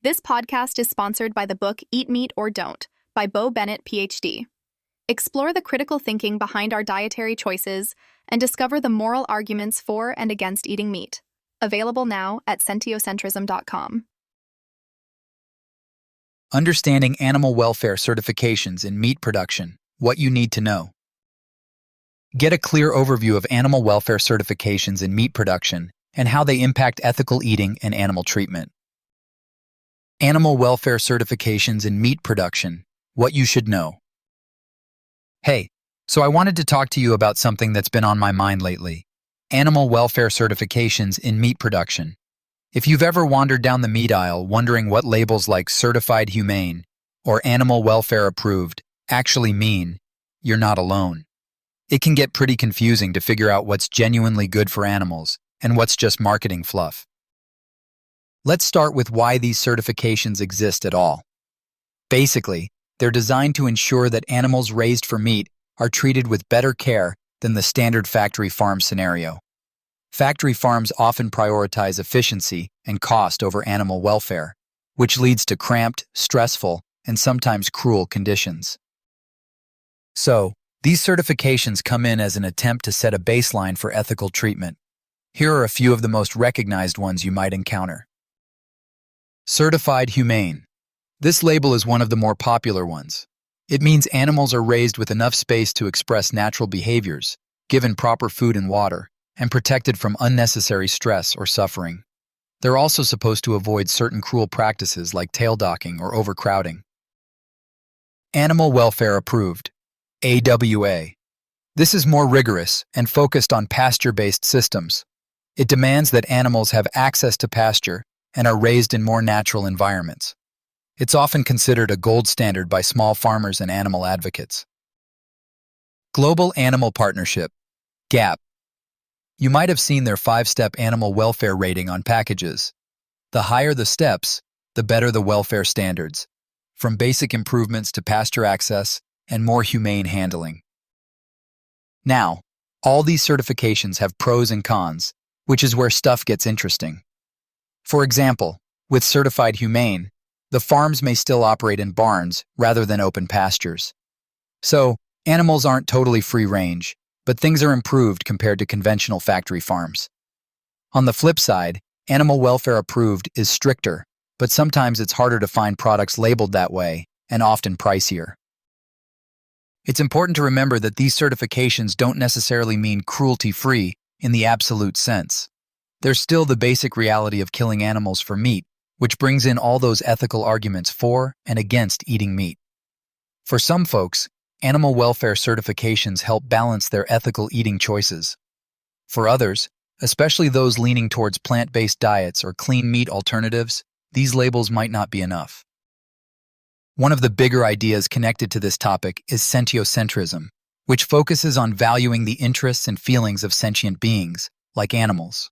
This podcast is sponsored by the book Eat Meat or Don't by Bo Bennett, PhD. Explore the critical thinking behind our dietary choices and discover the moral arguments for and against eating meat. Available now at sentiocentrism.com. Understanding animal welfare certifications in meat production. What you need to know. Get a clear overview of animal welfare certifications in meat production and how they impact ethical eating and animal treatment. Animal welfare certifications in meat production. What you should know. Hey, so I wanted to talk to you about something that's been on my mind lately. Animal welfare certifications in meat production. If you've ever wandered down the meat aisle wondering what labels like certified humane or animal welfare approved actually mean, you're not alone. It can get pretty confusing to figure out what's genuinely good for animals and what's just marketing fluff. Let's start with why these certifications exist at all. Basically, they're designed to ensure that animals raised for meat are treated with better care than the standard factory farm scenario. Factory farms often prioritize efficiency and cost over animal welfare, which leads to cramped, stressful, and sometimes cruel conditions. So, these certifications come in as an attempt to set a baseline for ethical treatment. Here are a few of the most recognized ones you might encounter. Certified Humane. This label is one of the more popular ones. It means animals are raised with enough space to express natural behaviors, given proper food and water, and protected from unnecessary stress or suffering. They're also supposed to avoid certain cruel practices like tail docking or overcrowding. Animal Welfare Approved, AWA. This is more rigorous and focused on pasture-based systems. It demands that animals have access to pasture and are raised in more natural environments. It's often considered a gold standard by small farmers and animal advocates. Global Animal Partnership, GAP. You might have seen their 5-step animal welfare rating on packages. The higher the steps, the better the welfare standards, from basic improvements to pasture access and more humane handling. Now, all these certifications have pros and cons, which is where stuff gets interesting. For example, with Certified Humane, the farms may still operate in barns rather than open pastures. So, animals aren't totally free range, but things are improved compared to conventional factory farms. On the flip side, Animal Welfare Approved is stricter, but sometimes it's harder to find products labeled that way and often pricier. It's important to remember that these certifications don't necessarily mean cruelty-free in the absolute sense. There's still the basic reality of killing animals for meat, which brings in all those ethical arguments for and against eating meat. For some folks, animal welfare certifications help balance their ethical eating choices. For others, especially those leaning towards plant-based diets or clean meat alternatives, these labels might not be enough. One of the bigger ideas connected to this topic is sentiocentrism, which focuses on valuing the interests and feelings of sentient beings, like animals.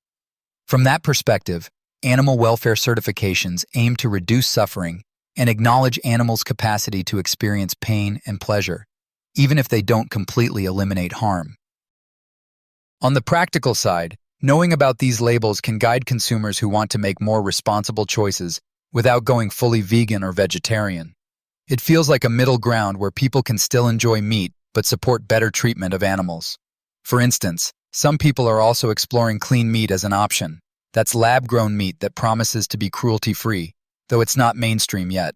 From that perspective, animal welfare certifications aim to reduce suffering and acknowledge animals' capacity to experience pain and pleasure, even if they don't completely eliminate harm. On the practical side, knowing about these labels can guide consumers who want to make more responsible choices without going fully vegan or vegetarian. It feels like a middle ground where people can still enjoy meat but support better treatment of animals. For instance, some people are also exploring clean meat as an option. That's lab-grown meat that promises to be cruelty-free, though it's not mainstream yet.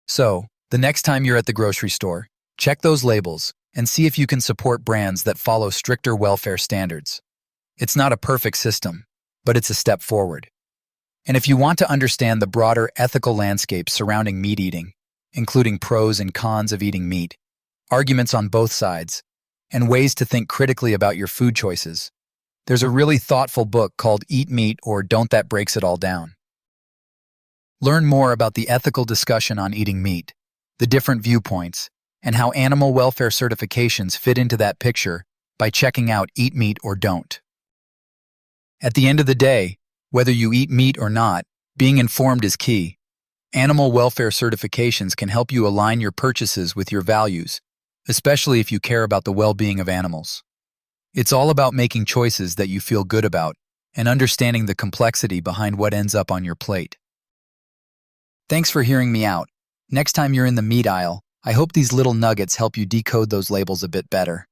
So, the next time you're at the grocery store, check those labels and see if you can support brands that follow stricter welfare standards. It's not a perfect system, but it's a step forward. And if you want to understand the broader ethical landscape surrounding meat eating, including pros and cons of eating meat, arguments on both sides, and ways to think critically about your food choices, there's a really thoughtful book called Eat Meat or Don't That Breaks It All Down. Learn more about the ethical discussion on eating meat, the different viewpoints, and how animal welfare certifications fit into that picture by checking out Eat Meat or Don't. At the end of the day, whether you eat meat or not, being informed is key. Animal welfare certifications can help you align your purchases with your values, especially if you care about the well-being of animals. It's all about making choices that you feel good about and understanding the complexity behind what ends up on your plate. Thanks for hearing me out. Next time you're in the meat aisle, I hope these little nuggets help you decode those labels a bit better.